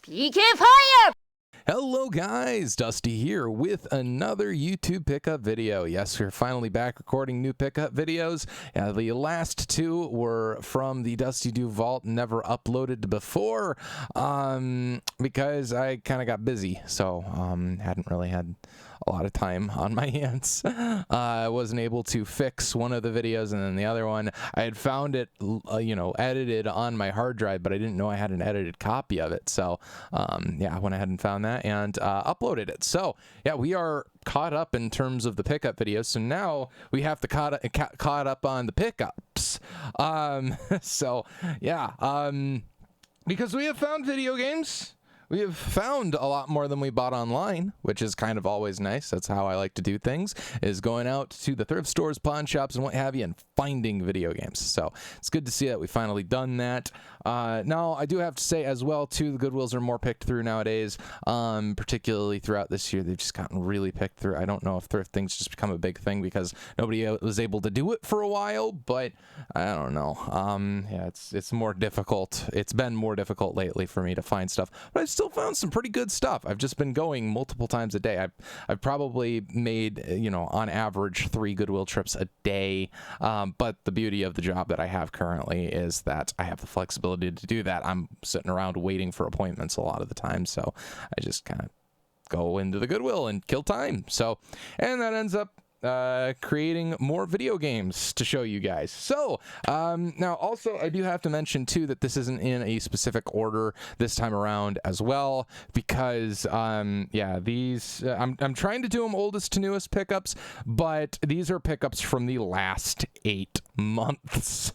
PK Fire! Hello guys, Dusty here with another YouTube pickup video. Yes, we're finally back recording new pickup videos. The last two were from the Dusty Do Vault, never uploaded before because I kind of got busy, so hadn't really had a lot of time on my hands. I wasn't able to fix one of the videos, and then the other one, I had found it, edited on my hard drive, but I didn't know I had an edited copy of it. So, yeah, I went ahead and found that and uploaded it. So, yeah, we are caught up in terms of the pickup videos. So now we have to caught up on the pickups. So, yeah, because we have found video games. We have found a lot more than we bought online, which is kind of always nice. That's how I like to do things, is going out to the thrift stores, pawn shops, and what have you, and finding video games. So it's good to see that we finally done that. Now, I do have to say as well, too, the Goodwills are more picked through nowadays, particularly throughout this year. They've just gotten really picked through. I don't know if thrifting's just become a big thing because nobody was able to do it for a while, but I don't know. Yeah, it's more difficult. It's been more difficult lately for me to find stuff, but I've still found some pretty good stuff. I've just been going multiple times a day. I've probably made, on average 3 Goodwill trips a day. But the beauty of the job that I have currently is that I have the flexibility to do that. I'm sitting around waiting for appointments a lot of the time, so I just kind of go into the Goodwill and kill time. So, and that ends up creating more video games to show you guys. So now also I do have to mention too that this isn't in a specific order this time around as well, because yeah, these I'm trying to do them oldest to newest pickups, but these are pickups from the last 8 months.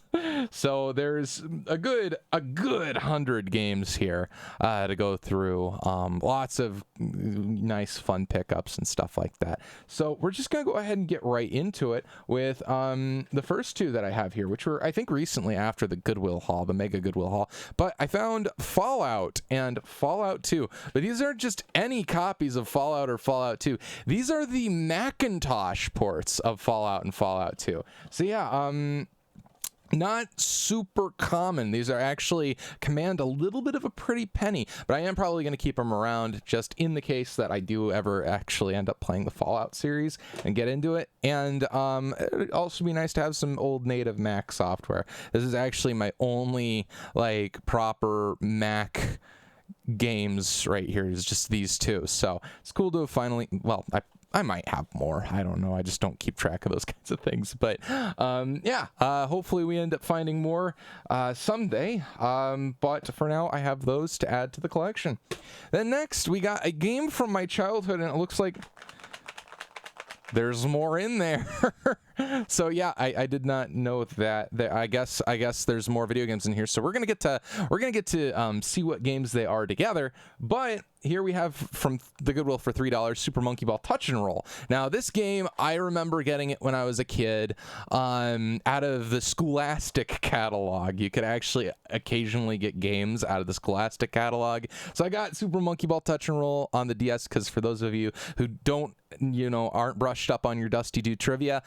So there's a good 100 games here to go through. Lots of nice fun pickups and stuff like that. So we're just gonna go ahead and get right into it with the first 2 that I have here, which were I think recently after the Goodwill haul, the Mega Goodwill haul. But I found Fallout and Fallout 2. But these aren't just any copies of Fallout or Fallout 2. These are the Macintosh ports of Fallout and Fallout 2. So yeah, not super common. These are actually command a little bit of a pretty penny, but I am probably going to keep them around just in the case that I do ever actually end up playing the Fallout series and get into it. And it'd also be nice to have some old native Mac software. This is actually my only proper Mac games right here, is just these 2. So it's cool to finally, well, I might have more. I don't know. I just don't keep track of those kinds of things. But yeah, hopefully we end up finding more someday. But for now, I have those to add to the collection. Then next, we got a game from my childhood, and it looks like there's more in there. So yeah, I did not know that. I guess there's more video games in here. So we're gonna get to see what games they are together. But here we have from the Goodwill for $3, Super Monkey Ball Touch and Roll. Now this game, I remember getting it when I was a kid, out of the Scholastic catalog. You could actually occasionally get games out of the Scholastic catalog. So I got Super Monkey Ball Touch and Roll on the DS, because for those of you who aren't brushed up on your Dusty Do trivia,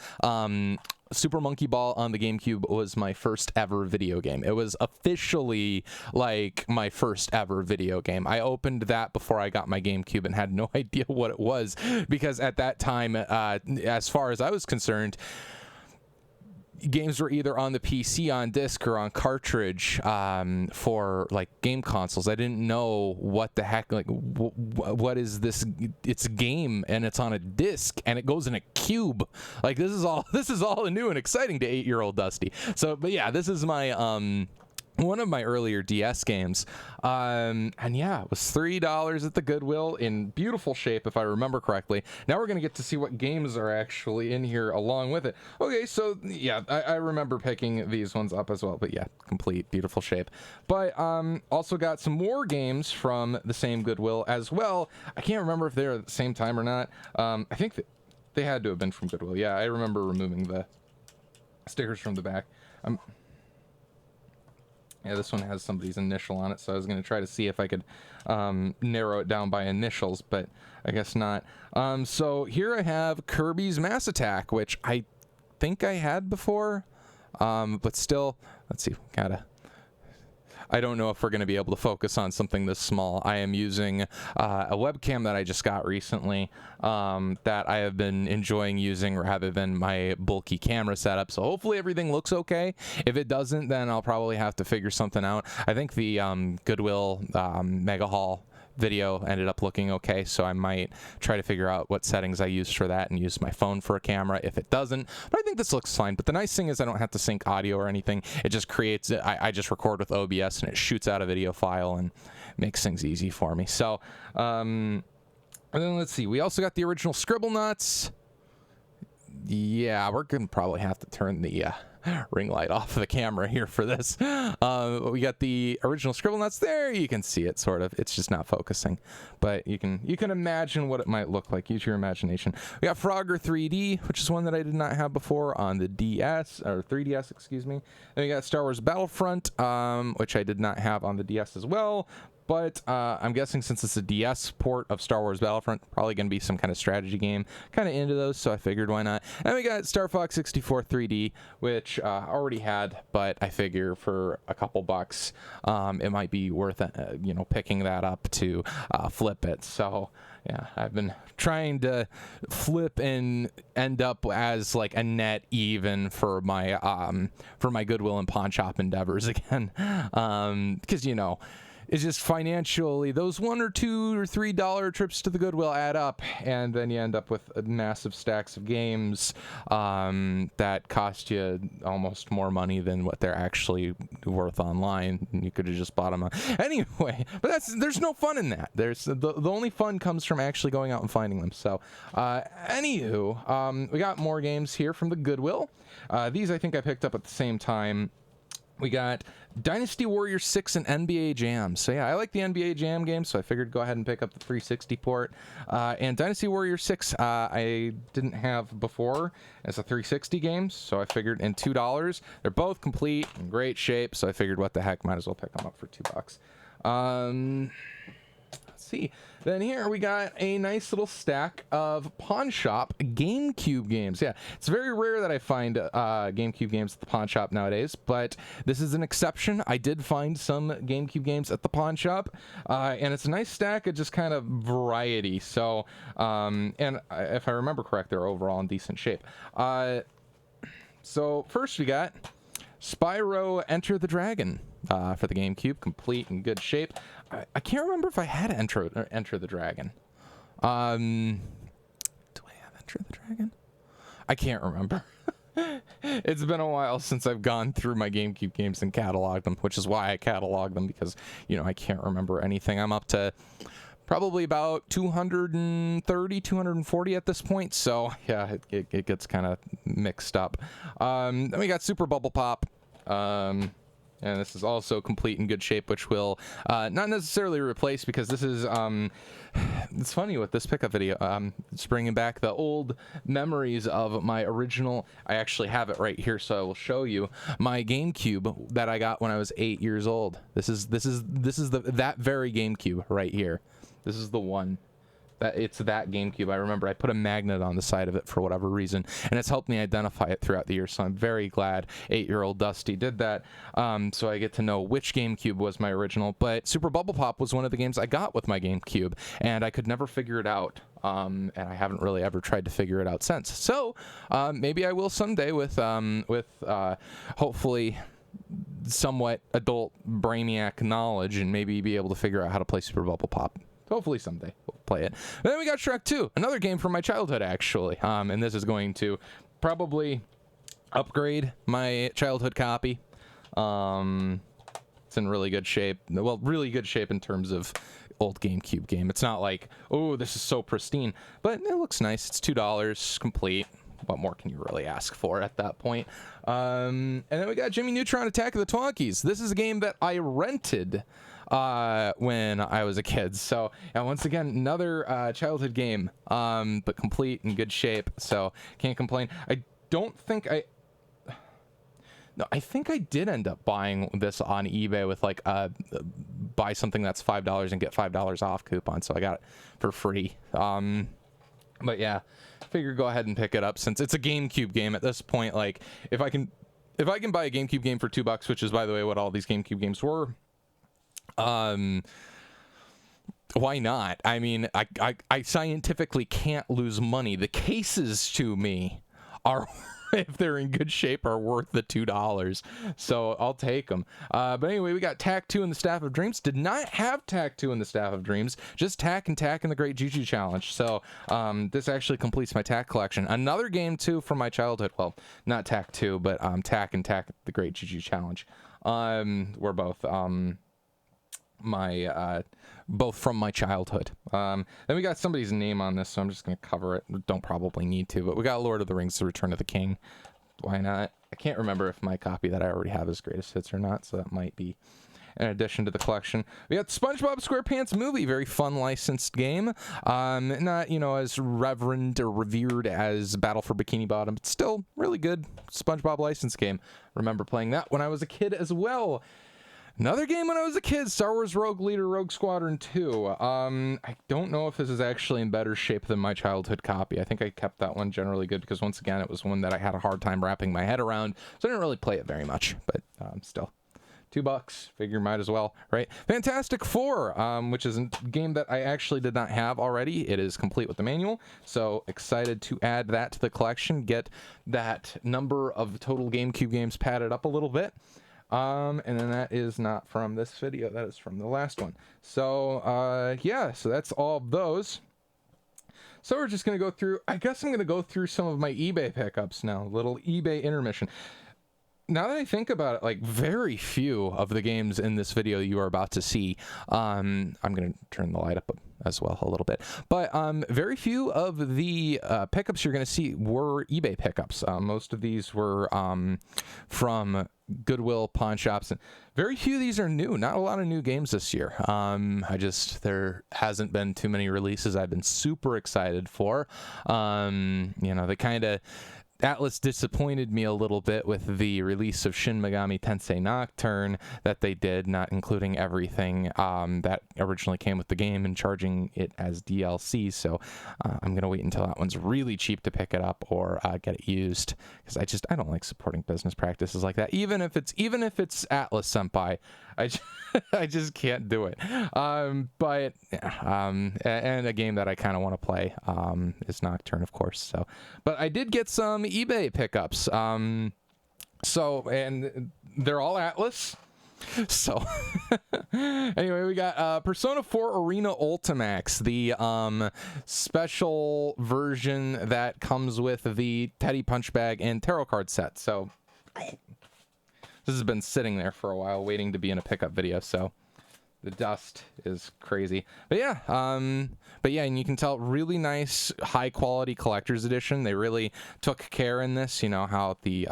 Super Monkey Ball on the GameCube was my first ever video game. It was officially my first ever video game. I opened that before I got my GameCube and had no idea what it was, because at that time, as far as I was concerned, games were either on the PC on disc or on cartridge for game consoles. I didn't know what the heck, what is this? It's a game and it's on a disc and it goes in a cube. This is all new and exciting to 8-year-old Dusty. So, but yeah, this is my one of my earlier DS games, and yeah, it was $3 at the Goodwill in beautiful shape, if I remember correctly. Now we're gonna get to see what games are actually in here along with it. Okay, so yeah, I remember picking these ones up as well, but yeah, complete beautiful shape. But also got some more games from the same Goodwill as well. I can't remember if they're at the same time or not. I think they had to have been from Goodwill. Yeah, I remember removing the stickers from the back. Yeah, this one has somebody's initial on it, so I was going to try to see if I could narrow it down by initials, but I guess not. So here I have Kirby's Mass Attack, which I think I had before, but still, let's see, gotta I don't know if we're going to be able to focus on something this small. I am using a webcam that I just got recently that I have been enjoying using rather than my bulky camera setup. So hopefully everything looks okay. If it doesn't, then I'll probably have to figure something out. I think the Goodwill Mega Haul video ended up looking okay, so I might try to figure out what settings I use for that and use my phone for a camera if it doesn't. But I think this looks fine. But the nice thing is I don't have to sync audio or anything. It just creates it. I just record with OBS and it shoots out a video file and makes things easy for me. So and then let's see, we also got the original Scribblenauts. Yeah, we're gonna probably have to turn the ring light off of the camera here for this. We got the original Scribblenauts there. You can see it sort of. It's just not focusing, but you can imagine what it might look like. Use your imagination. We got Frogger 3D, which is one that I did not have before on the DS or 3DS, excuse me. Then we got Star Wars Battlefront, which I did not have on the DS as well. But I'm guessing since it's a DS port of Star Wars Battlefront, probably going to be some kind of strategy game. Kind of into those, so I figured why not. And we got Star Fox 64 3D, which I already had, but I figure for a couple bucks, it might be worth picking that up to flip it. So yeah, I've been trying to flip and end up as like a net even for my Goodwill and pawn shop endeavors again, because it's just financially, those $1 or $2 or $3 trips to the Goodwill add up, and then you end up with massive stacks of games that cost you almost more money than what they're actually worth online. You could have just bought them anyway. But there's no fun in that. There's the only fun comes from actually going out and finding them. So, anywho, we got more games here from the Goodwill. These I think I picked up at the same time. We got Dynasty Warriors 6 and NBA Jam. So yeah, I like the NBA Jam game, so I figured go ahead and pick up the 360 port. And Dynasty Warriors 6 I didn't have before as a 360 game, so I figured in $2. They're both complete, in great shape, so I figured what the heck, might as well pick them up for $2. Let's see. Then here we got a nice little stack of Pawn Shop GameCube games. Yeah, it's very rare that I find GameCube games at the Pawn Shop nowadays, but this is an exception. I did find some GameCube games at the Pawn Shop, and it's a nice stack of just kind of variety. So, and if I remember correct, they're overall in decent shape. So first we got Spyro Enter the Dragon for the GameCube, complete in good shape. I can't remember if I had Enter the Dragon. Do I have Enter the Dragon? I can't remember. It's been a while since I've gone through my GameCube games and cataloged them, which is why I cataloged them, because, I can't remember anything. I'm up to probably about 230, 240 at this point, so yeah, it gets kind of mixed up. Then we got Super Bubble Pop. And this is also complete in good shape, which will not necessarily replace, because this is, it's funny with this pickup video, it's bringing back the old memories of my original, I actually have it right here, so I will show you, my GameCube that I got when I was 8 years old. This is that very GameCube right here. This is the one. It's that GameCube. I remember I put a magnet on the side of it for whatever reason, and it's helped me identify it throughout the years, so I'm very glad 8-year-old Dusty did that, so I get to know which GameCube was my original. But Super Bubble Pop was one of the games I got with my GameCube, and I could never figure it out, and I haven't really ever tried to figure it out since. So maybe I will someday with hopefully somewhat adult brainiac knowledge, and maybe be able to figure out how to play Super Bubble Pop. Hopefully someday we'll play it. And then we got Shrek 2, another game from my childhood, actually. And this is going to probably upgrade my childhood copy. It's in really good shape. Well, really good shape in terms of old GameCube game. It's not like, oh, this is so pristine, but it looks nice. It's $2 complete. What more can you really ask for at that point? And then we got Jimmy Neutron Attack of the Twonkies. This is a game that I rented when I was a kid. So, and once again, another childhood game, but complete in good shape. So, can't complain. I think I did end up buying this on eBay with like buy something that's $5 and get $5 off coupon. So I got it for free. But yeah, figure go ahead and pick it up since it's a GameCube game at this point. Like if I can buy a GameCube game for $2, which is by the way what all these GameCube games were Why not? I mean, I scientifically can't lose money. The cases to me are, if they're in good shape, are worth the $2. So I'll take them. But anyway, we got Tak 2 and the Staff of Dreams. Did not have Tak 2 and the Staff of Dreams, just Tak and the Great Juju Challenge. So this actually completes my Tak collection. Another game, too, from my childhood. Well, not Tak 2, but Tak and the Great Juju Challenge. Were both both from my childhood. Then we got somebody's name on this, so I'm just going to cover it. Don't probably need to, but we got Lord of the Rings: The Return of the King. Why not? I can't remember if my copy that I already have is Greatest Hits or not, so that might be in addition to the collection. We got SpongeBob SquarePants Movie, very fun licensed game. Not, you know, as reverend or revered as Battle for Bikini Bottom, but still really good SpongeBob licensed game. Remember playing that when I was a kid as well. Another game when I was a kid, Star Wars Rogue Leader Rogue Squadron 2. I don't know if this is actually in better shape than my childhood copy. I think I kept that one generally good because, once again, it was one that I had a hard time wrapping my head around, so I didn't really play it very much, but still. $2, figure might as well, right? Fantastic Four, which is a game that I actually did not have already. It is complete with the manual, so excited to add that to the collection, get that number of total GameCube games padded up a little bit. And then that is not from this video, that is from the last one. So, yeah, so that's all of those. So we're just going to go through, I guess I'm going to go through some of my eBay pickups now, little eBay intermission. Now that I think about it, like, very few of the games in this video you are about to see, I'm going to turn the light up as well a little bit, but very few of the pickups you're going to see were eBay pickups. Most of these were from Goodwill, pawn shops, and very few of these are new. Not a lot of new games this year. There hasn't been too many releases I've been super excited for. You know, they kind of, Atlas disappointed me a little bit with the release of Shin Megami Tensei Nocturne that they did, not including everything that originally came with the game and charging it as DLC. So I'm going to wait until that one's really cheap to pick it up or get it used, because I don't like supporting business practices like that. Even if it's Atlas Senpai, I just can't do it. But yeah, and a game that I kind of want to play is Nocturne, of course. So, but I did get some eBay pickups. So, and they're all Atlas. So anyway, we got Persona 4 Arena Ultimax, the special version that comes with the Teddy Punch Bag and tarot card set. So this has been sitting there for a while waiting to be in a pickup video, so the dust is crazy. But yeah, and you can tell, really nice, high-quality collector's edition. They really took care in this, you know, how the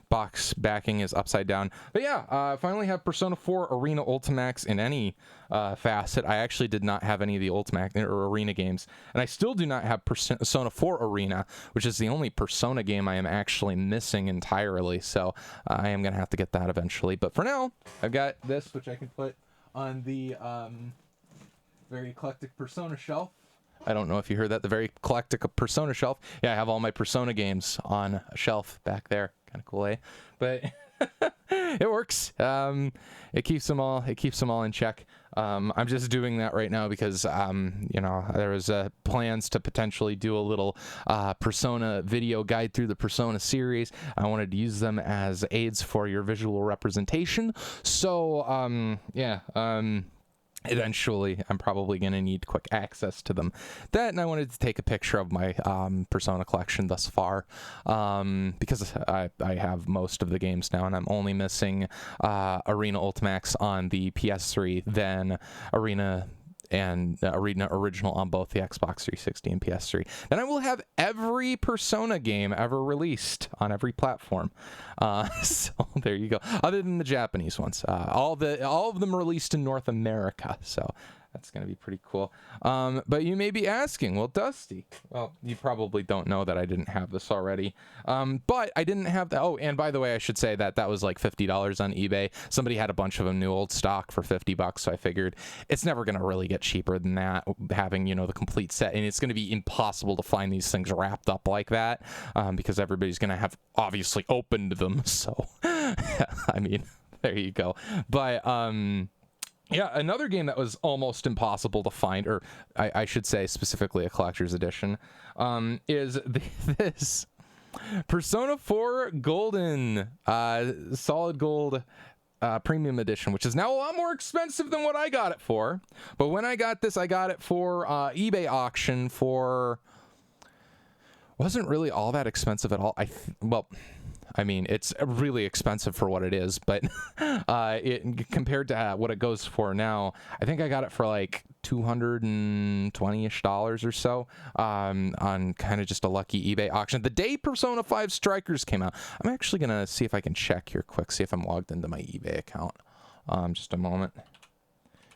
box backing is upside down. But yeah, finally have Persona 4 Arena Ultimax in any facet. I actually did not have any of the Ultimax or Arena games, and I still do not have Persona 4 Arena, which is the only Persona game I am actually missing entirely, so I am going to have to get that eventually. But for now, I've got this, which I can put on the very eclectic Persona shelf. I don't know if you heard that, the very eclectic Persona shelf. Yeah, I have all my Persona games on a shelf back there. Kind of cool, eh? But it works. It keeps them all in check. I'm just doing that right now because you know, there was plans to potentially do a little Persona video guide through the Persona series. I wanted to use them as aids for your visual representation. So eventually, I'm probably going to need quick access to them. That, and I wanted to take a picture of my Persona collection thus far, because I have most of the games now, and I'm only missing Arena Ultimax on the PS3, then Arena Original on both the Xbox 360 and PS3. Then I will have every Persona game ever released on every platform. So there you go. Other than the Japanese ones, all of them released in North America. So that's going to be pretty cool. But you may be asking, well, Dusty, well, you probably don't know that I didn't have this already. But I didn't have that. Oh, and by the way, I should say that was like $50 on eBay. Somebody had a bunch of them new old stock for $50, so I figured it's never going to really get cheaper than that, having, you know, the complete set. And it's going to be impossible to find these things wrapped up like that, because everybody's going to have obviously opened them. So, I mean, there you go. But, Yeah, another game that was almost impossible to find, or I should say specifically a collector's edition, is this Persona 4 Golden Solid Gold Premium Edition, which is now a lot more expensive than what I got it for. But when I got this, I got it for eBay auction for... wasn't really all that expensive at all. Well, I mean, it's really expensive for what it is, but compared to what it goes for now, I think I got it for like $220-ish or so on kind of just a lucky eBay auction. The day Persona 5 Strikers came out, I'm actually going to see if I can check here quick, see if I'm logged into my eBay account. Just a moment.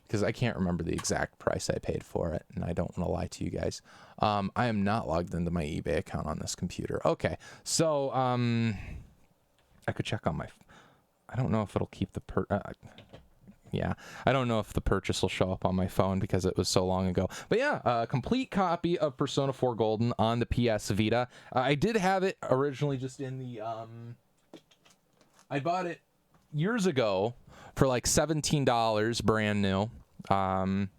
Because I can't remember the exact price I paid for it, and I don't want to lie to you guys. I am not logged into my eBay account on this computer. Okay, so I could check on my... I don't know if it'll keep the... yeah, I don't know if the purchase will show up on my phone because it was so long ago. But yeah, a complete copy of Persona 4 Golden on the PS Vita. I did have it originally just in the... I bought it years ago for like $17 brand new. And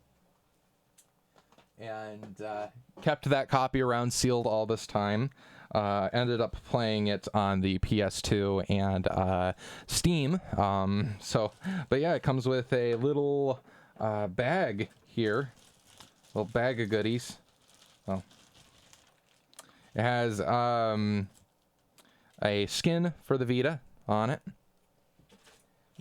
kept that copy around sealed all this time. Ended up playing it on the PS2 and Steam. But yeah, it comes with a little bag here. Little bag of goodies. Oh. It has a skin for the Vita on it.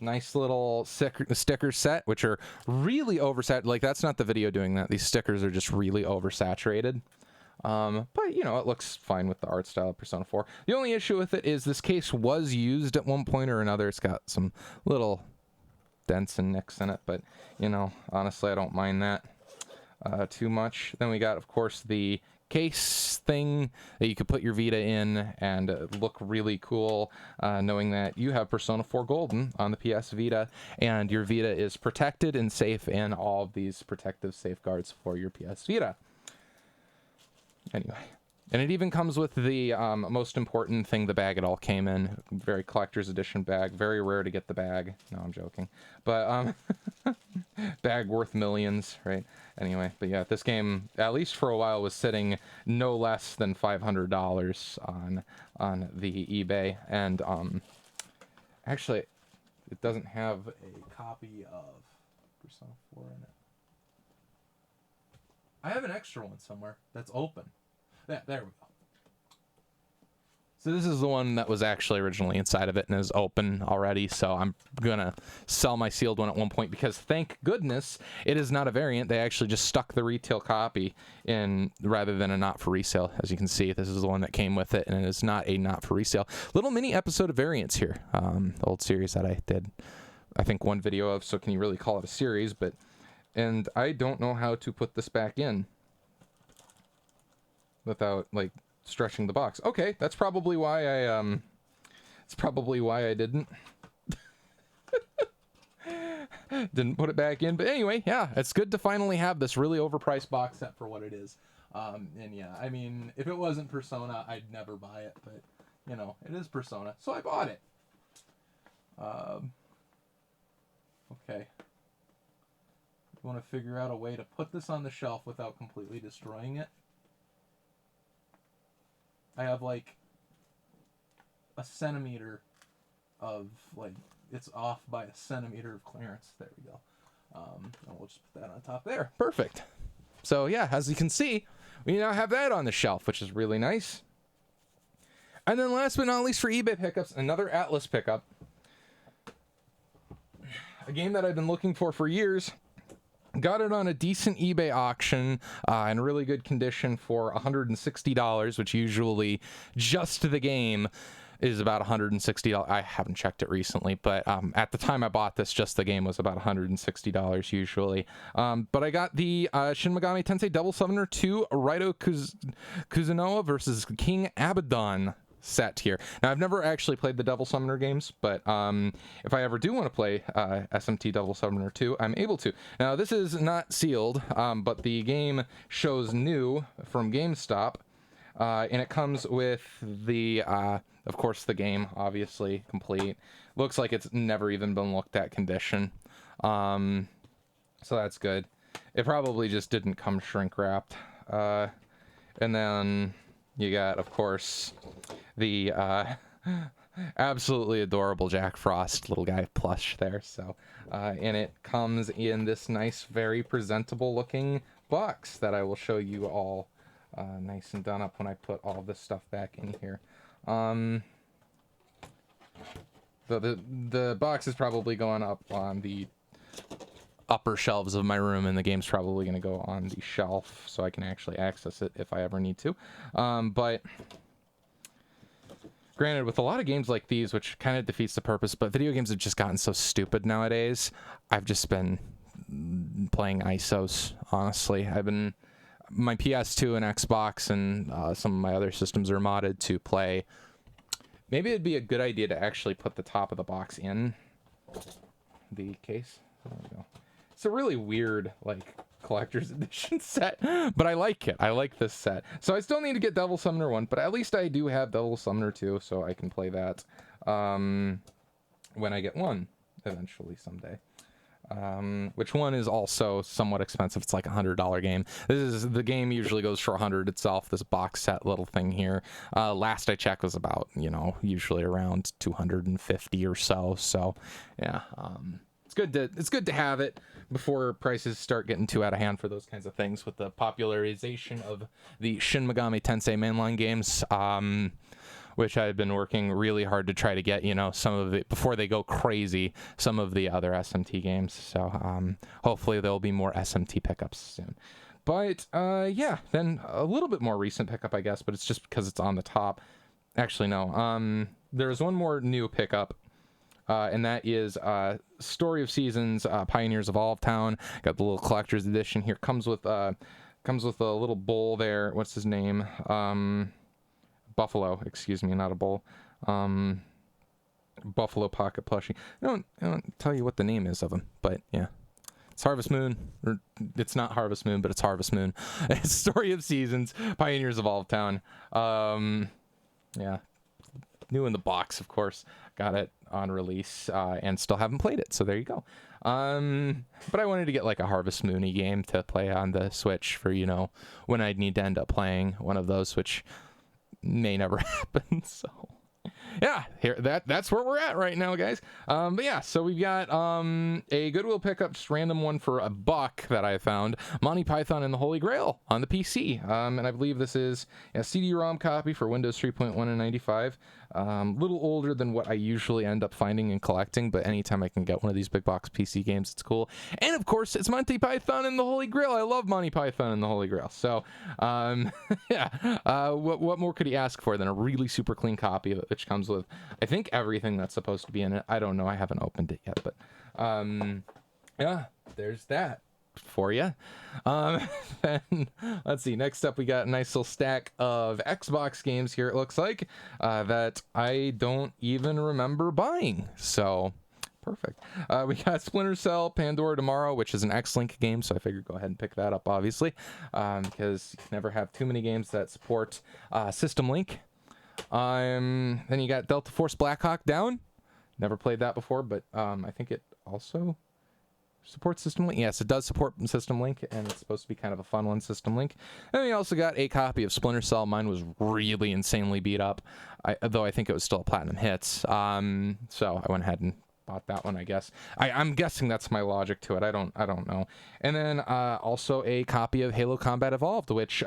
Nice little sticker set, which are really oversaturated. Like, that's not the video doing that. These stickers are just really oversaturated. But, you know, it looks fine with the art style of Persona 4. The only issue with it is this case was used at one point or another. It's got some little dents and nicks in it, but, you know, honestly, I don't mind that too much. Then we got, of course, the case thing that you could put your Vita in and look really cool, knowing that you have Persona 4 Golden on the PS Vita, and your Vita is protected and safe in all of these protective safeguards for your PS Vita. Anyway, and it even comes with the most important thing, the bag it all came in. Very collector's edition bag. Very rare to get the bag. No, I'm joking. But bag worth millions, right? Anyway, but yeah, this game, at least for a while, was sitting no less than $500 on the eBay. And actually, it doesn't have a copy of Persona 4 in it. I have an extra one somewhere that's open. Yeah, there we go. So this is the one that was actually originally inside of it and is open already, so I'm going to sell my sealed one at one point because, thank goodness, it is not a variant. They actually just stuck the retail copy in rather than a not for resale. As you can see, this is the one that came with it, and it is not a not for resale. Little mini episode of variants here. The old series that I did, I think, one video of, so can you really call it a series? And I don't know how to put this back in without, like, stretching the box. Okay, that's probably why I didn't put it back in. But anyway, yeah, it's good to finally have this really overpriced box set for what it is. And yeah, I mean, if it wasn't Persona, I'd never buy it, but, you know, it is Persona, so I bought it. Okay. You want to figure out a way to put this on the shelf without completely destroying it? I have like a centimeter of, like, it's off by a centimeter of clearance. There we go. And we'll just put that on top there. Perfect. So yeah, as you can see, we now have that on the shelf, which is really nice. And then last but not least for eBay pickups, another Atlus pickup. A game that I've been looking for years. Got it on a decent eBay auction in really good condition for $160, which usually just the game is about $160. I haven't checked it recently, but at the time I bought this, just the game was about $160 usually. But I got the Shin Megami Tensei Devil Summoner 2 Raito Kuzunoa versus King Abaddon set here. Now, I've never actually played the Devil Summoner games, but if I ever do want to play SMT Devil Summoner 2, I'm able to. Now, this is not sealed, but the game shows new from GameStop, and it comes with the, of course, the game, obviously, complete. Looks like it's never even been looked at condition. so that's good. It probably just didn't come shrink wrapped. And then you got, of course, the absolutely adorable Jack Frost little guy plush there. So, and it comes in this nice, very presentable looking box that I will show you all nice and done up when I put all this stuff back in here. So the box is probably going up on the upper shelves of my room, and the game's probably going to go on the shelf so I can actually access it if I ever need to. But granted, with a lot of games like these, which kind of defeats the purpose, but video games have just gotten so stupid nowadays. I've just been playing ISOs, honestly. My PS2 and Xbox and some of my other systems are modded to play. Maybe it'd be a good idea to actually put the top of the box in the case. There we go. It's a really weird, like, collector's edition set, but I like it. I like this set. So I still need to get Devil Summoner 1, but at least I do have Devil Summoner 2, so I can play that when I get 1 eventually someday. Which one is also somewhat expensive. It's like $100 game. The game usually goes for $100 itself. This box set little thing here, last I checked, was about, usually around $250 or so. So yeah, it's good to have it before prices start getting too out of hand for those kinds of things, with the popularization of the Shin Megami Tensei mainline games, which I've been working really hard to try to get, some of it before they go crazy, some of the other SMT games. So hopefully there'll be more SMT pickups soon. But yeah, then a little bit more recent pickup, I guess, but it's just because it's on the top. Actually, no. There's one more new pickup, and that is Story of Seasons, Pioneers of Olive Town. Got the little collector's edition here. Comes with a little bowl there. What's his name? Buffalo, excuse me, not a bowl. Buffalo pocket plushie. I don't tell you what the name is of him, but yeah. It's Harvest Moon, or it's not Harvest Moon, but it's Harvest Moon. It's Story of Seasons, Pioneers of Olive Town. Yeah, new in the box, of course. Got it on release, and still haven't played it, so there you go. But I wanted to get like a Harvest Moon-y game to play on the Switch for, when I'd need to end up playing one of those, which may never happen. So yeah, that's where we're at right now, guys. But yeah, so we've got a Goodwill pickup, just random one for $1 that I found, Monty Python and the Holy Grail on the PC, and I believe this is a CD-ROM copy for Windows 3.1 and 95. A little older than what I usually end up finding and collecting, but anytime I can get one of these big box PC games, it's cool. And of course, it's Monty Python and the Holy Grail. I love Monty Python and the Holy Grail. So yeah, what more could he ask for than a really super clean copy of it, which comes with, I think, everything that's supposed to be in it. I don't know, I haven't opened it yet, but yeah, there's that for you. Then let's see, next up we got a nice little stack of Xbox games here, it looks like, that I don't even remember buying, so perfect. We got Splinter Cell Pandora Tomorrow, which is an X-Link game, so I figured go ahead and pick that up, obviously, because you can never have too many games that support System Link. Then you got Delta Force Black Hawk Down. Never played that before, but I think it also supports System Link. Yes, it does support System Link, and it's supposed to be kind of a fun one, System Link. And we also got a copy of Splinter Cell. Mine was really insanely beat up, though I think it was still a Platinum Hits. So I went ahead and bought that one, I guess. I'm guessing that's my logic to it. I don't know. And then also a copy of Halo Combat Evolved, which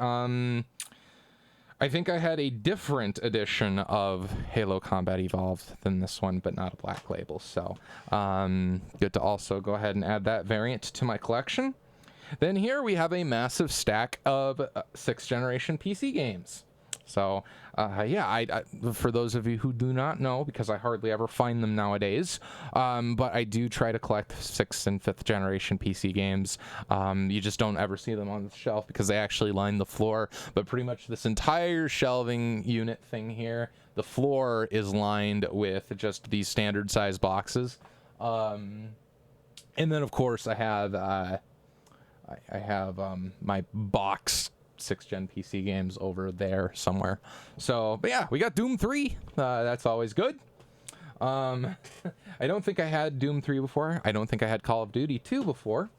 I think I had a different edition of Halo Combat Evolved than this one, but not a black label. So good to also go ahead and add that variant to my collection. Then here we have a massive stack of 6th generation PC games. So yeah, I for those of you who do not know, because I hardly ever find them nowadays, but I do try to collect 6th and 5th generation PC games. You just don't ever see them on the shelf because they actually line the floor, but pretty much this entire shelving unit thing here, the floor is lined with just these standard size boxes. And then of course I have my box 6th gen PC games over there somewhere. So, but yeah, we got Doom 3. That's always good. I don't think I had Doom 3 before. I don't think I had Call of Duty 2 before.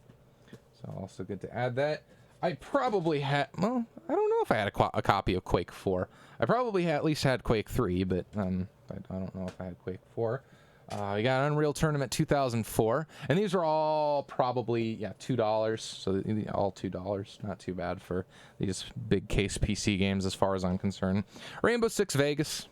So also good to add that. I probably had, well, I don't know if I had a copy of Quake 4. I probably at least had Quake 3, but I don't know if I had Quake 4. We got Unreal Tournament 2004, and these are all probably, yeah, $2. So all $2, not too bad for these big case PC games as far as I'm concerned. Rainbow Six Vegas.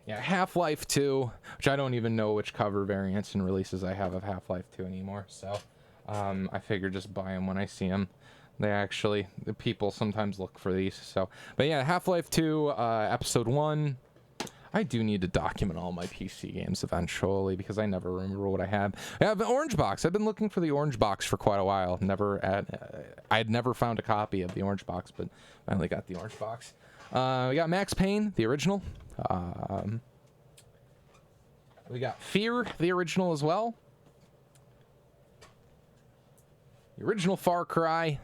Yeah, Half-Life 2, which I don't even know which cover variants and releases I have of Half-Life 2 anymore, so I figure just buy them when I see them. The people sometimes look for these, so. But yeah, Half-Life 2, Episode 1. I do need to document all my PC games eventually, because I never remember what I have. I have the Orange Box. I've been looking for the Orange Box for quite a while. I'd never found a copy of the Orange Box, but finally got the Orange Box. We got Max Payne, the original. We got Fear, the original as well. The original Far Cry.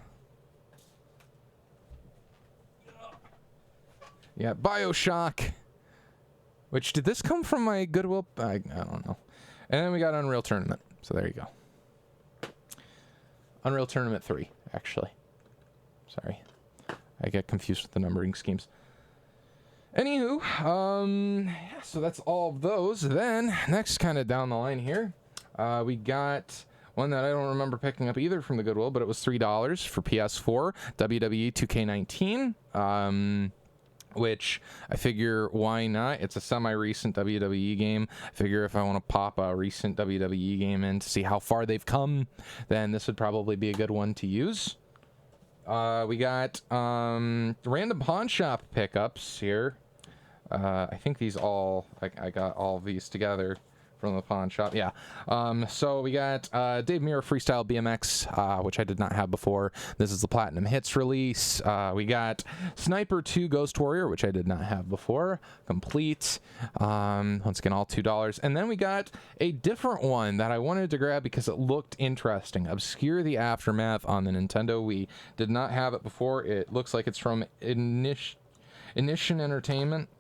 Yeah, BioShock. Which, did this come from my Goodwill? I don't know. And then we got Unreal Tournament. So there you go. Unreal Tournament 3, actually. Sorry. I get confused with the numbering schemes. Anywho, yeah, so that's all of those. Then, next kind of down the line here, we got one that I don't remember picking up either from the Goodwill, but it was $3 for PS4, WWE 2K19. Which I figure, why not? It's a semi-recent WWE game. I figure if I want to pop a recent WWE game in to see how far they've come, then this would probably be a good one to use. We got random pawn shop pickups here. I think these all, I got all of these together from the pawn shop. Yeah. So we got Dave Mirra Freestyle BMX, which I did not have before. This is the Platinum Hits release. We got Sniper 2 Ghost Warrior, which I did not have before. Complete. Once again, all $2. And then we got a different one that I wanted to grab because it looked interesting. Obscure the Aftermath on the Nintendo Wii. Did not have it before. It looks like it's from Ignition Entertainment.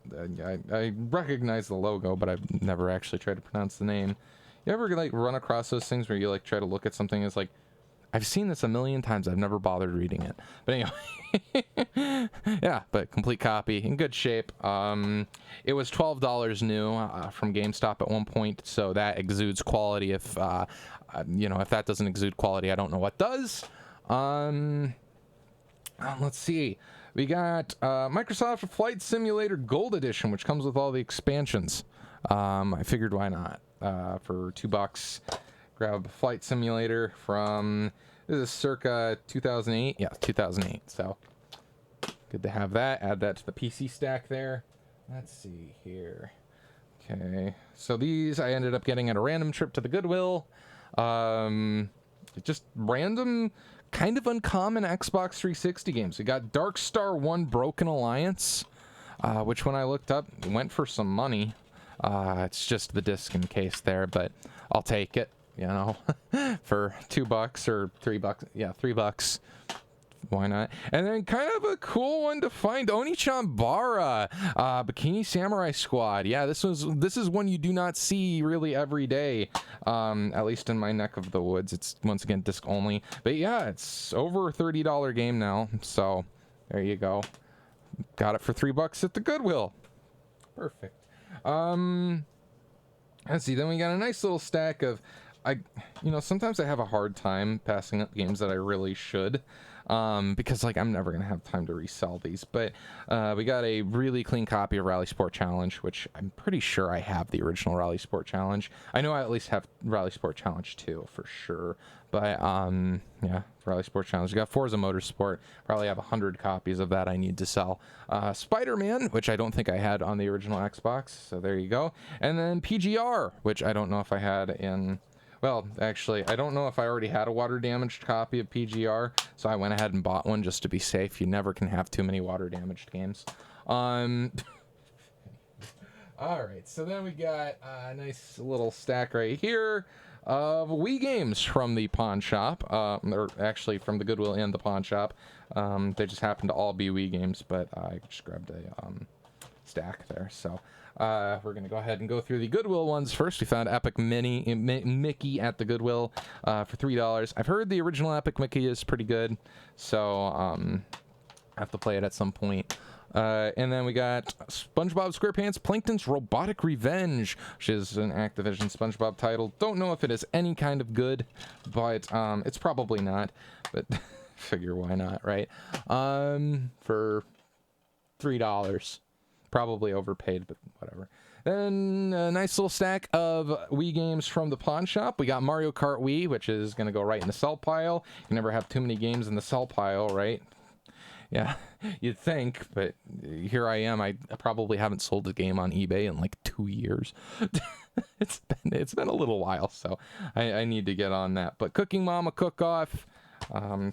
I recognize the logo, but I've never actually tried to pronounce the name. You ever like run across those things where you like try to look at something and it's like, I've seen this a million times, I've never bothered reading it. But anyway, yeah, but complete copy in good shape. It was $12 new from GameStop at one point, so that exudes quality. If you know, if that doesn't exude quality, I don't know what does. Let's see. We got Microsoft Flight Simulator Gold Edition, which comes with all the expansions. I figured why not? For $2, grab Flight Simulator from, this is circa 2008. Yeah, 2008. So good to have that. Add that to the PC stack there. Let's see here. Okay, so these I ended up getting at a random trip to the Goodwill. Just random, kind of uncommon Xbox 360 games. We got Dark Star 1 Broken Alliance, which when I looked up went for some money. It's just the disc and case there, but I'll take it, you know, for $2 or $3. Yeah, $3. Why not? And then kind of a cool one to find, Oni-chan Bara, Bikini Samurai Squad. Yeah, this is one you do not see really every day, at least in my neck of the woods. It's once again disc only, but yeah, it's over a $30 game now. So there you go. Got it for $3 at the Goodwill. Perfect. Let's see. Then we got a nice little stack of, you know, sometimes I have a hard time passing up games that I really should. Because like I'm never gonna have time to resell these, but we got a really clean copy of Rally Sport Challenge, which I'm pretty sure I have the original Rally Sport Challenge. I know I at least have Rally Sport Challenge 2 for sure, but yeah, Rally Sport Challenge. We got Forza Motorsport, probably have 100 copies of that I need to sell. Spider-Man, which I don't think I had on the original Xbox, so there you go. And then PGR, which I don't know if I had in, well, actually, I don't know if I already had a water-damaged copy of PGR, so I went ahead and bought one just to be safe. You never can have too many water-damaged games. All right, so then we got a nice little stack right here of Wii games from the pawn shop, or actually from the Goodwill and the pawn shop. They just happen to all be Wii games, but I just grabbed a stack there. So we're going to go ahead and go through the Goodwill ones first. We found Epic Mickey at the Goodwill for $3. I've heard the original Epic Mickey is pretty good, so I have to play it at some point. And then we got SpongeBob SquarePants Plankton's Robotic Revenge, which is an Activision SpongeBob title. Don't know if it is any kind of good, but it's probably not. But figure why not, right? For $3. Probably overpaid, but whatever. Then a nice little stack of Wii games from the pawn shop. We got Mario Kart Wii, which is going to go right in the sell pile. You never have too many games in the sell pile, right? Yeah, you'd think, but here I am. I probably haven't sold a game on eBay in like 2 years. It's been a little while, so I need to get on that. But Cooking Mama Cook-Off,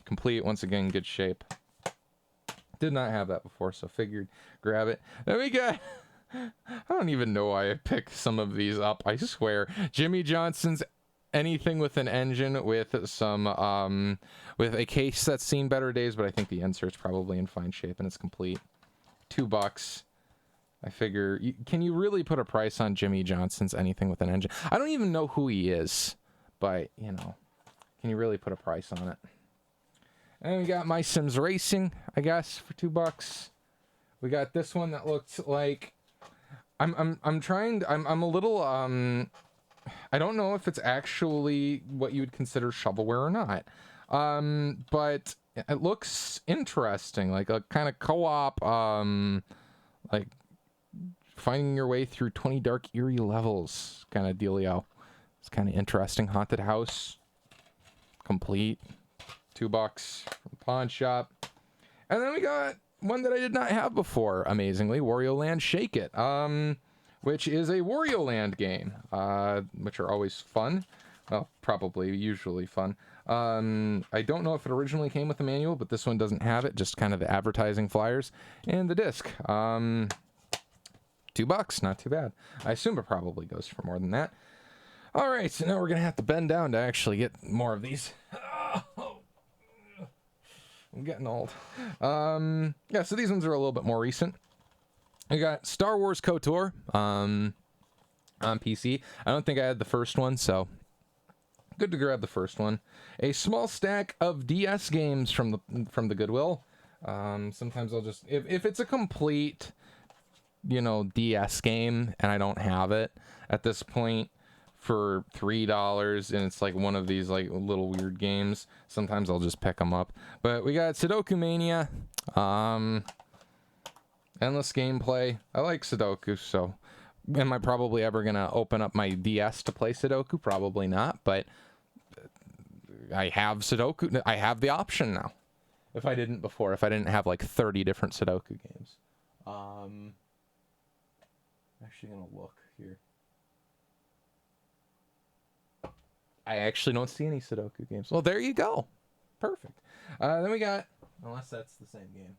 complete, once again, good shape. Did not have that before, so figured grab it. Then we got, I don't even know why I picked some of these up, I swear. Jimmy Johnson's Anything with an Engine with some, with a case that's seen better days, but I think the insert's probably in fine shape and it's complete. $2. I figure, can you really put a price on Jimmy Johnson's Anything with an Engine? I don't even know who he is, but, you know, can you really put a price on it? And we got My Sims Racing, I guess, for $2. We got this one that looks like, I'm a little, I don't know if it's actually what you would consider shovelware or not. But it looks interesting, like a kind of co-op, like finding your way through 20 dark, eerie levels kind of dealio. It's kind of interesting. Haunted house, complete, $2 from pawn shop. And then we got one that I did not have before, amazingly, Wario Land Shake It, which is a Wario Land game, which are always fun. Well, probably, usually fun. I don't know if it originally came with the manual, but this one doesn't have it, just kind of the advertising flyers and the disc. $2, not too bad. I assume it probably goes for more than that. All right, so now we're going to have to bend down to actually get more of these. I'm getting old. Yeah, so these ones are a little bit more recent. I got Star Wars KOTOR on PC. I don't think I had the first one, so good to grab the first one. A small stack of DS games from the Goodwill. Sometimes I'll just, if it's a complete, you know, DS game and I don't have it at this point for $3 and it's like one of these like little weird games, sometimes I'll just pick them up. But we got Sudoku Mania, endless gameplay. I like Sudoku, so am I probably ever gonna open up my DS to play Sudoku? Probably not, but I have Sudoku. I have the option now. If I didn't before, if I didn't have like 30 different Sudoku games. Actually gonna look here. I actually don't see any Sudoku games. Well, there you go. Perfect. Then we got, unless that's the same game.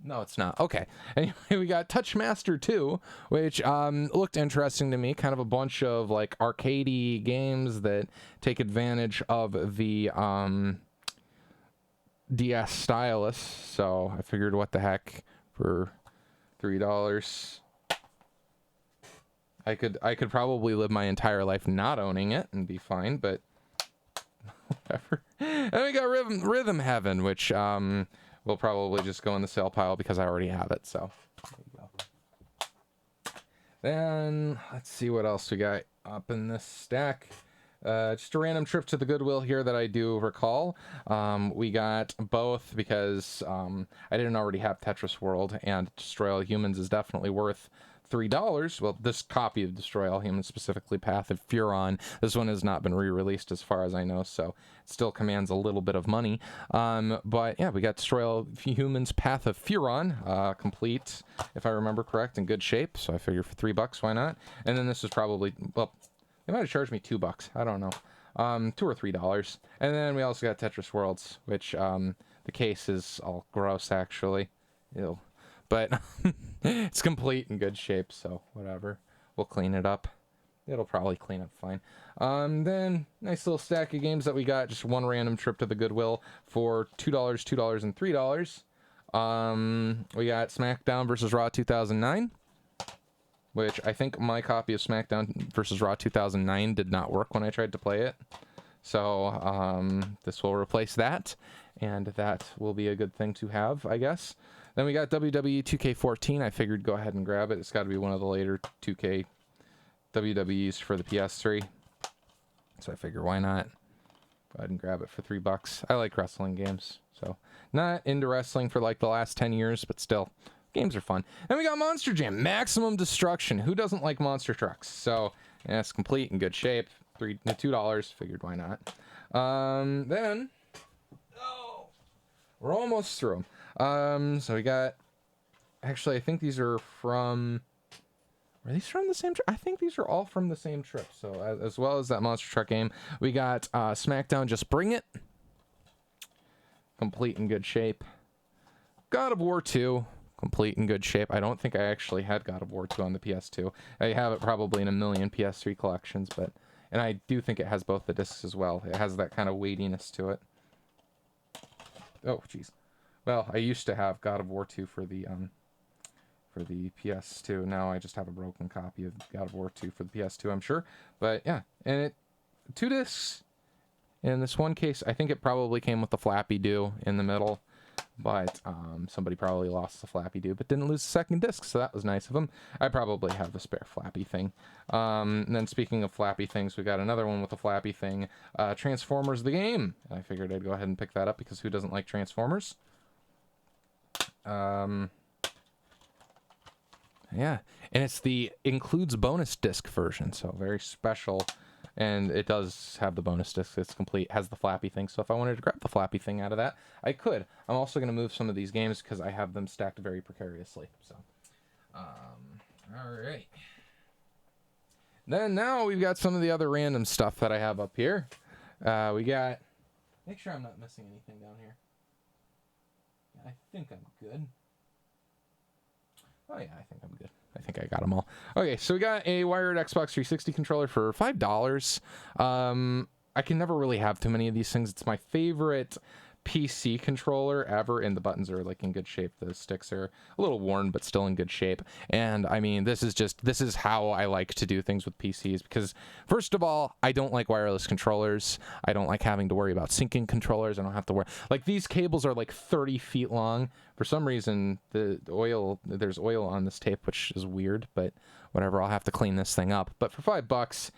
No, it's not. Okay. Anyway, we got Touchmaster 2, which looked interesting to me. Kind of a bunch of like arcadey games that take advantage of the DS stylus. So I figured, what the heck, for $3. I could probably live my entire life not owning it and be fine, but whatever. And we got Rhythm Heaven, which will probably just go in the sale pile because I already have it. So there you go. Then let's see what else we got up in this stack. Just a random trip to the Goodwill here that I do recall. We got both because I didn't already have Tetris World, and Destroy All Humans is definitely worth $3. Well, this copy of Destroy All Humans, specifically Path of Furon, this one has not been re-released as far as I know, so it still commands a little bit of money. But yeah, we got Destroy All Humans Path of Furon, complete, if I remember correct, in good shape, so I figure for $3, why not? And then this is probably, well, they might have charged me $2, I don't know. $2 or $3. And then we also got Tetris Worlds, which the case is all gross, actually. Ew. But it's complete in good shape, so whatever. We'll clean it up. It'll probably clean up fine. Then, nice little stack of games that we got. Just one random trip to the Goodwill for $2, $2, and $3. We got SmackDown versus Raw 2009, which I think my copy of SmackDown versus Raw 2009 did not work when I tried to play it. So this will replace that, and that will be a good thing to have, I guess. Then we got WWE 2K14. I figured go ahead and grab it. It's got to be one of the later 2K WWEs for the PS3. So I figure why not? Go ahead and grab it for $3. I like wrestling games. So not into wrestling for like the last 10 years, but still, games are fun. Then we got Monster Jam Maximum Destruction. Who doesn't like monster trucks? So yeah, it's complete in good shape. $2. Figured why not? Then we're almost through them. So we got, actually, I think these are from, are these from the same trip? I think these are all from the same trip. So as well as that monster truck game, we got SmackDown Just Bring It, complete in good shape. God of War 2, complete in good shape. I don't think I actually had God of War 2 on the PS2. I have it probably in a million PS3 collections, but, and I do think it has both the discs as well. It has that kind of weightiness to it. Oh, jeez. Well, I used to have God of War 2 for the PS2. Now I just have a broken copy of God of War 2 for the PS2, I'm sure. But yeah, and it 2 discs. In this one case, I think it probably came with the flappy do in the middle, but somebody probably lost the flappy do, but didn't lose the second disc, so that was nice of them. I probably have the spare flappy thing. And then speaking of flappy things, we got another one with a flappy thing, Transformers the Game. And I figured I'd go ahead and pick that up because who doesn't like Transformers? Yeah, and it's the includes bonus disc version, so very special. And it does have the bonus disc. It's complete, has the flappy thing. So if I wanted to grab the flappy thing out of that, I could. I'm also going to move some of these games because I have them stacked very precariously. So, all right. Then now we've got some of the other random stuff that I have up here. We got, make sure I'm not missing anything down here. I think I'm good. Oh yeah, I think I'm good. I think I got them all. Okay, so we got a wired Xbox 360 controller for $5. I can never really have too many of these things. It's my favorite PC controller ever, and the buttons are like in good shape. The sticks are a little worn, but still in good shape. And I mean, this is how I like to do things with PCs, because first of all, I don't like wireless controllers. I don't like having to worry about syncing controllers. I don't have to worry, like, these cables are like 30 feet long. For some reason, there's oil on this tape, which is weird, but whatever, I'll have to clean this thing up. But for $5,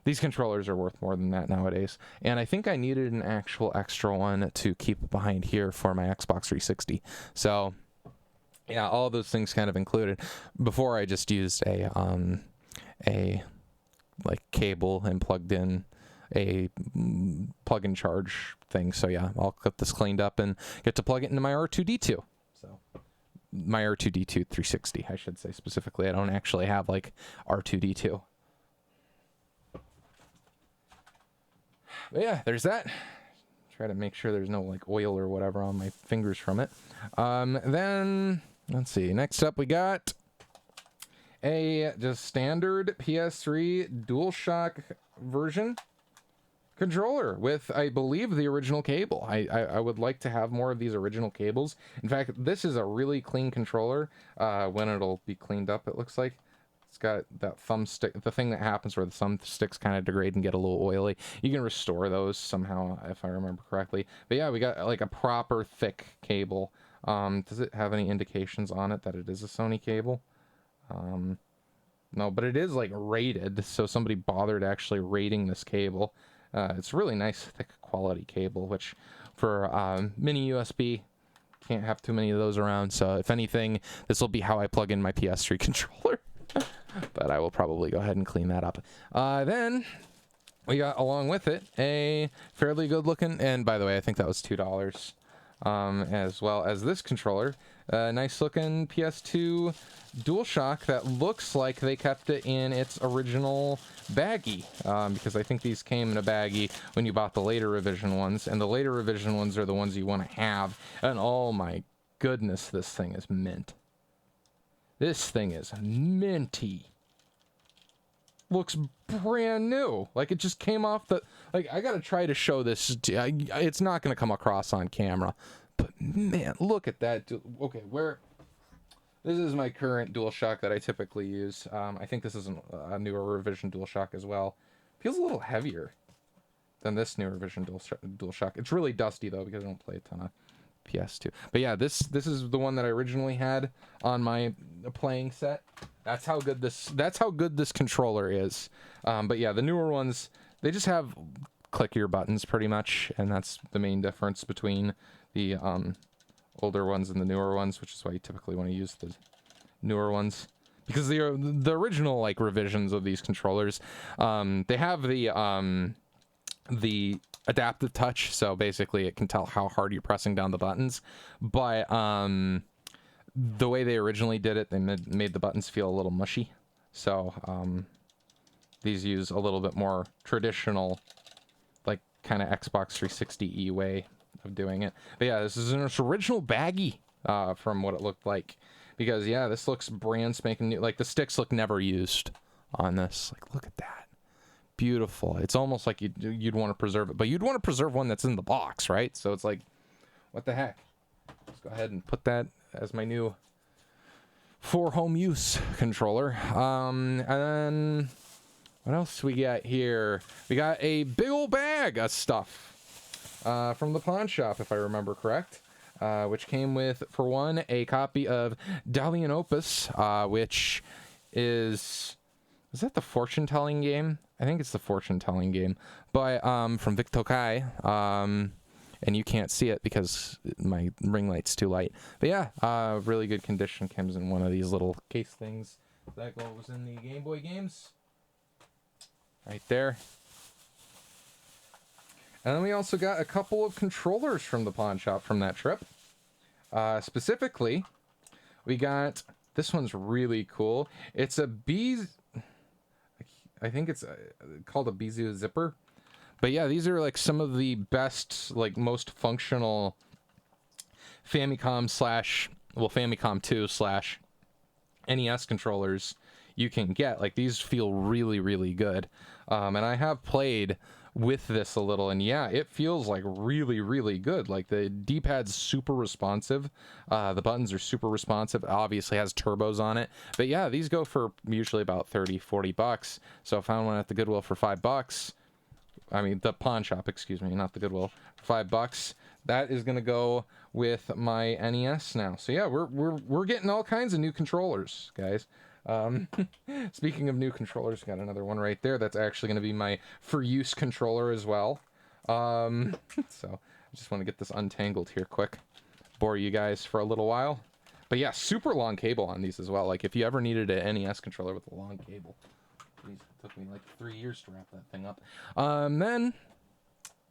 these controllers are worth more than that nowadays. And I think I needed an actual extra one to keep behind here for my Xbox 360. So yeah, all those things kind of included. Before, I just used a like cable and plugged in a plug and charge thing. So yeah, I'll get this cleaned up and get to plug it into my R2-D2. So my R2-D2 360, I should say specifically. I don't actually have like R2-D2. But yeah, there's that. Try to make sure there's no like oil or whatever on my fingers from it. Then let's see. Next up, we got a just standard PS3 DualShock version controller with, I believe, the original cable. I would like to have more of these original cables. In fact, this is a really clean controller when it'll be cleaned up, it looks like. It's got that thumbstick, the thing that happens where the thumbsticks kind of degrade and get a little oily. You can restore those somehow, if I remember correctly. But yeah, we got like a proper thick cable. Does it have any indications on it that it is a Sony cable? No, but it is like rated, so somebody bothered actually rating this cable. It's really nice, thick quality cable, which for mini USB, can't have too many of those around. So if anything, this will be how I plug in my PS3 controller. But I will probably go ahead and clean that up. Then we got, along with it, a fairly good looking, and by the way, I think that was $2, as well as this controller. Nice looking PS2 DualShock that looks like they kept it in its original baggie, because I think these came in a baggie when you bought the later revision ones, and the later revision ones are the ones you want to have. And oh my goodness, this thing is mint. This thing is minty. Looks brand new. Like it just came off the... Like, I gotta try to show this. It's not gonna come across on camera, But man, look at that. Okay, this is my current DualShock that I typically use. I think this is a newer revision DualShock as well. Feels a little heavier than this newer revision DualShock. It's really dusty though because I don't play a ton of PS2. But yeah, this is the one that I originally had on my playing set. That's how good this controller is. But yeah, the newer ones, they just have clickier buttons pretty much, and that's the main difference between the older ones and the newer ones, which is why you typically want to use the newer ones, because the original like revisions of these controllers, they have the adaptive touch, so basically it can tell how hard you're pressing down the buttons, but the way they originally did it, they made the buttons feel a little mushy, so these use a little bit more traditional, like kind of Xbox 360e way of doing it. But yeah, this is an original baggie from what it looked like, because yeah, this looks brand spanking new. Like the sticks look never used on this. Like look at that, beautiful. It's almost like you'd want to preserve it, but you'd want to preserve one that's in the box, right? So it's like, what the heck? Let's go ahead and put that as my new for home use controller. And then what else we got here? We got a big old bag of stuff from the pawn shop, if I remember correct, which came with, for one, a copy of Dalian Opus, which is that the fortune telling game? I think it's the fortune telling game, but from Vic Tokai, and you can't see it because my ring light's too light. But yeah, really good condition. Comes in one of these little case things that goes in the Game Boy games, right there. And then we also got a couple of controllers from the pawn shop from that trip. Specifically, we got, this one's really cool. It's a I think it's called a Bizu Zipper. But yeah, these are like some of the best, like most functional Famicom 2 / NES controllers you can get. Like these feel really, really good. And I have played with this a little, and yeah, it feels like really, really good. Like the D-pad's super responsive, the buttons are super responsive, obviously has turbos on it, but yeah, these go for usually about 30-40 bucks. So I found one at the Goodwill for $5. I mean the pawn shop, excuse me, not the Goodwill, for $5. That is gonna go with my NES now. So yeah, we're getting all kinds of new controllers, guys. Speaking of new controllers, got another one right there that's actually going to be my for use controller as well. So I just want to get this untangled here quick, bore you guys for a little while. But yeah, super long cable on these as well. Like if you ever needed an NES controller with a long cable, it took me like 3 years to wrap that thing up. Then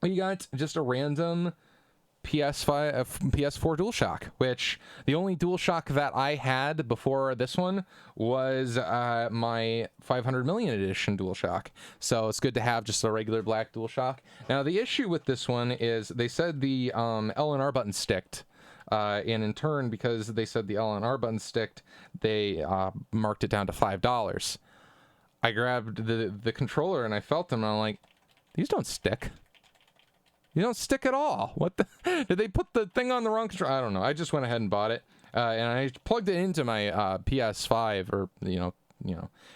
we got just a random PS4 DualShock, which the only DualShock that I had before this one was my 500 million edition DualShock. So it's good to have just a regular black DualShock. Now the issue with this one is they said the L and R button sticked, and in turn, because they said the L and R button sticked, they marked it down to $5. I grabbed the controller and I felt them and I'm like, these don't stick. You don't stick at all. What the? Did they put the thing on the wrong controller? I don't know. I just went ahead and bought it, and I plugged it into my PS5, or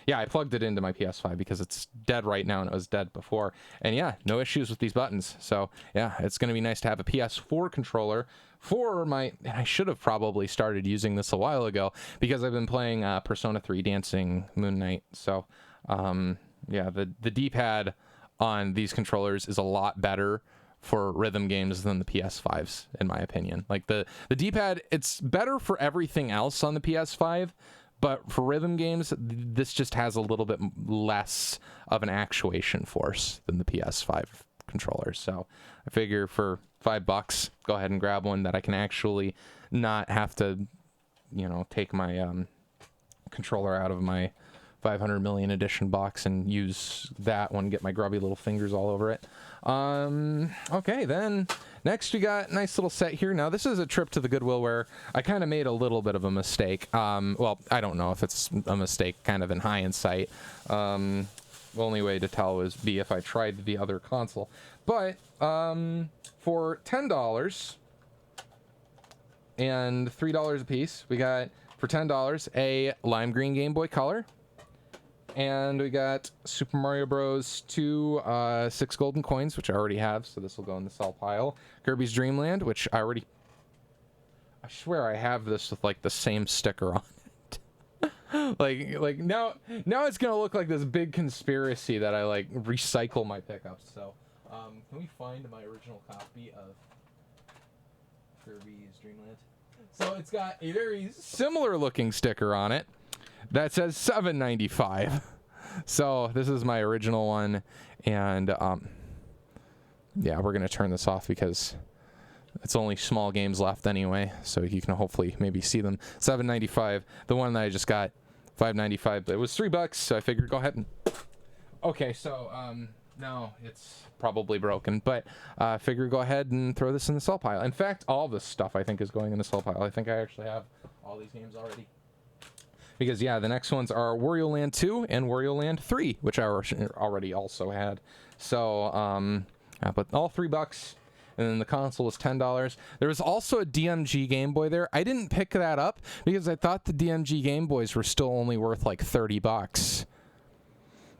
yeah, I plugged it into my PS5 because it's dead right now and it was dead before. And yeah, no issues with these buttons. So yeah, it's gonna be nice to have a PS4 controller for my. And I should have probably started using this a while ago because I've been playing Persona 3 Dancing Moon Knight. So yeah, the D-pad on these controllers is a lot better for rhythm games than the PS5s, in my opinion. Like the D-pad, it's better for everything else on the PS5, but for rhythm games, this just has a little bit less of an actuation force than the PS5 controllers. So I figure for $5, go ahead and grab one that I can actually not have to, take my controller out of my 500 million edition box and use that one, get my grubby little fingers all over it. Okay, then next we got a nice little set here. Now this is a trip to the Goodwill where I kind of made a little bit of a mistake. Well, I don't know if it's a mistake kind of in hindsight. The only way to tell is if I tried the other console. But for $10, and $3 a piece. We got, for $10, a lime green Game Boy Color. And we got Super Mario Bros. 2, 6 golden coins, which I already have, so this will go in the sell pile. Kirby's Dream Land, which I already... I swear I have this with, like, the same sticker on it. like now it's gonna look like this big conspiracy that I, like, recycle my pickups. So, can we find my original copy of Kirby's Dream Land? So it's got a very similar looking sticker on it that says $7.95. So this is my original one, and yeah, we're gonna turn this off because it's only small games left anyway, so you can hopefully maybe see them. $7.95. The one that I just got, $5.95, but it was $3, so I figured go ahead and... Okay, so now it's probably broken, but I figured go ahead and throw this in the sell pile. In fact, all this stuff I think is going in the sell pile. I think I actually have all these games already. Because, yeah, the next ones are Wario Land 2 and Wario Land 3, which I already also had. So, but all $3, and then the console was $10. There was also a DMG Game Boy there. I didn't pick that up because I thought the DMG Game Boys were still only worth like $30.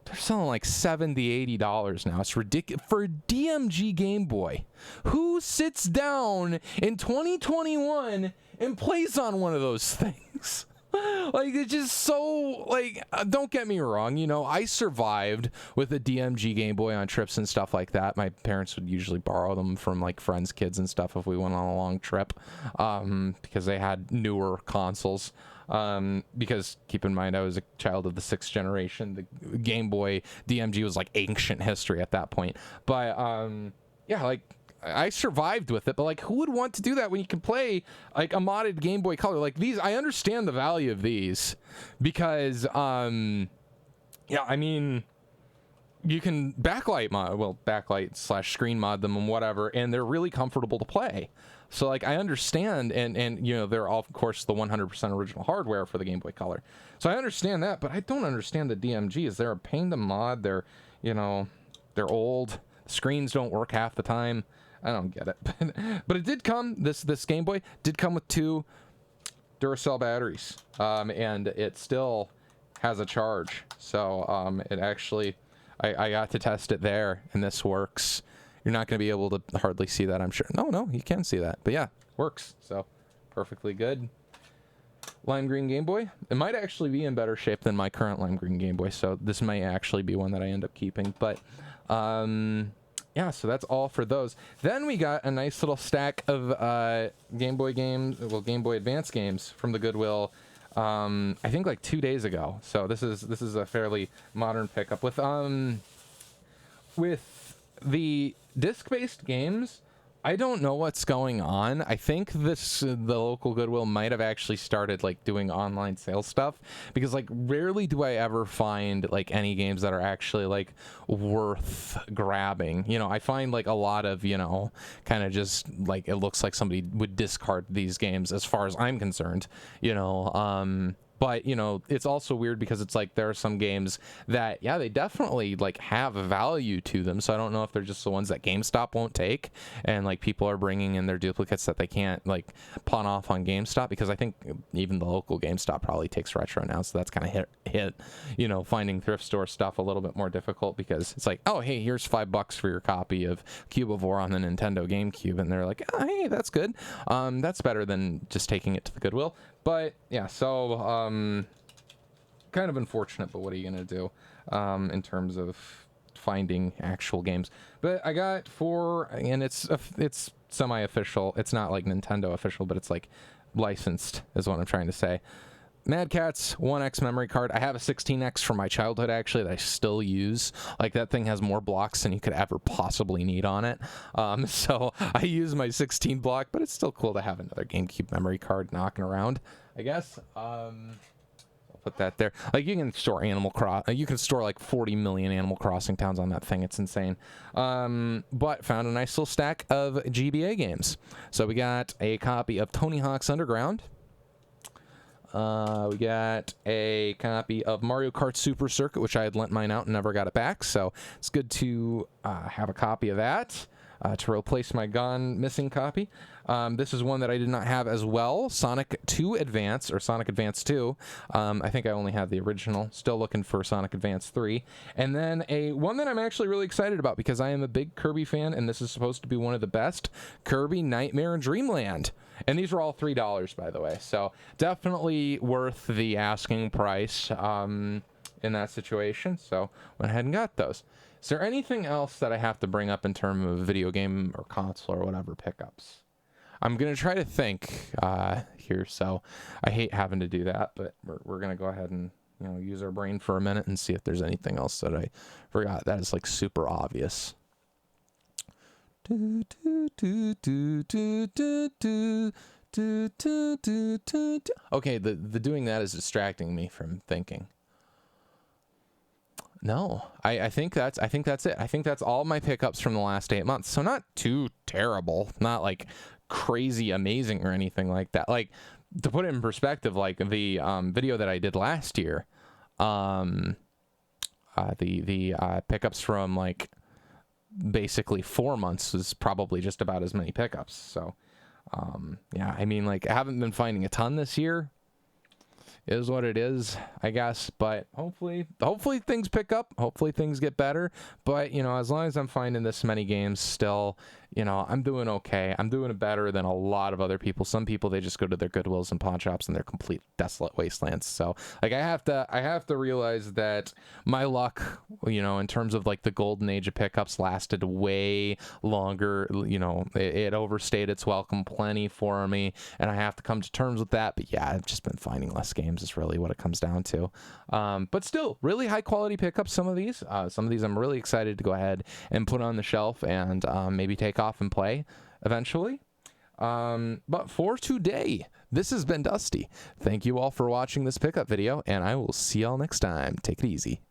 They're selling like $70, $80 now. It's ridiculous. For a DMG Game Boy, who sits down in 2021 and plays on one of those things? Like, it's just so, like, don't get me wrong, you know, I survived with a DMG Game Boy on trips and stuff like that. My parents would usually borrow them from, like, friends' kids and stuff if we went on a long trip, because they had newer consoles. Because, keep in mind, I was a child of the 6th generation. The Game Boy DMG was, like, ancient history at that point. But, yeah, like... I survived with it, but like, who would want to do that when you can play like a modded Game Boy Color? Like these, I understand the value of these because, yeah, I mean, you can backlight / screen mod them and whatever, and they're really comfortable to play. So like, I understand, and you know, they're all, of course, the 100% original hardware for the Game Boy Color. So I understand that, but I don't understand the DMGs. They're a pain to mod. They're, you know, they're old. Screens don't work half the time. I don't get it, but it did come. This Game Boy did come with 2 Duracell batteries, and it still has a charge. So it actually, I got to test it there, and this works. You're not going to be able to hardly see that, I'm sure. No, you can see that, but yeah, works. So perfectly good. Lime green Game Boy. It might actually be in better shape than my current lime green Game Boy, so this may actually be one that I end up keeping. But yeah, so that's all for those. Then we got a nice little stack of Game Boy games, well, Game Boy Advance games from the Goodwill. I think like 2 days ago. So this is a fairly modern pickup with the disc-based games. I don't know what's going on. I think the local Goodwill might have actually started like doing online sales stuff, because like rarely do I ever find like any games that are actually like worth grabbing. You know, I find like a lot of, you know, kind of just like it looks like somebody would discard these games as far as I'm concerned, you know. But, you know, it's also weird because it's like there are some games that, yeah, they definitely like have value to them. So I don't know if they're just the ones that GameStop won't take, and like people are bringing in their duplicates that they can't like pawn off on GameStop, because I think even the local GameStop probably takes retro now. So that's kind of hit, you know, finding thrift store stuff a little bit more difficult, because it's like, oh, hey, here's $5 for your copy of Cube of War on the Nintendo GameCube. And they're like, oh, hey, that's good. That's better than just taking it to the Goodwill. But yeah, so kind of unfortunate, but what are you gonna do in terms of finding actual games? But I got 4, and it's semi-official. It's not like Nintendo official, but it's like licensed, is what I'm trying to say. Mad Catz 1X memory card. I have a 16X from my childhood, actually, that I still use. Like, that thing has more blocks than you could ever possibly need on it. So I use my 16 block, but it's still cool to have another GameCube memory card knocking around, I guess. I'll put that there. Like, you can store you can store like 40 million Animal Crossing towns on that thing. It's insane. But found a nice little stack of GBA games. So we got a copy of Tony Hawk's Underground. We got a copy of Mario Kart Super Circuit, which I had lent mine out and never got it back, so it's good to have a copy of that. to replace my gone missing copy. This is one that I did not have as well. Sonic 2 Advance, or Sonic Advance 2. I think I only have the original. Still looking for Sonic Advance 3. And then one that I'm actually really excited about because I am a big Kirby fan, and this is supposed to be one of the best, Kirby Nightmare Dreamland. And these were all $3, by the way. So definitely worth the asking price in that situation. So went ahead and got those. Is there anything else that I have to bring up in terms of video game or console or whatever pickups? I'm going to try to think here, so I hate having to do that, but we're going to go ahead and use our brain for a minute and see if there's anything else that I forgot that is like super obvious. Okay, the doing that is distracting me from thinking. No, I think that's it. I think that's all my pickups from the last 8 months. So not too terrible, not like crazy amazing or anything like that. Like, to put it in perspective, like the video that I did last year, the pickups from like basically 4 months is probably just about as many pickups. So yeah, I mean, like, I haven't been finding a ton this year. Is what it is, I guess, but hopefully things pick up, hopefully things get better. But as long as I'm finding this many games still, I'm doing okay. I'm doing it better than a lot of other people. Some people, they just go to their Goodwills and pawn shops and they're complete desolate wastelands. So like I have to realize that my luck, in terms of like the golden age of pickups, lasted way longer. It overstayed its welcome plenty for me, and I have to come to terms with that. But yeah, I've just been finding less games is really what it comes down to. But still, really high quality pickups. Some of these I'm really excited to go ahead and put on the shelf and maybe take off and play eventually. But for today, this has been Dusty. Thank you all for watching this pickup video, and I will see y'all next time. Take it easy.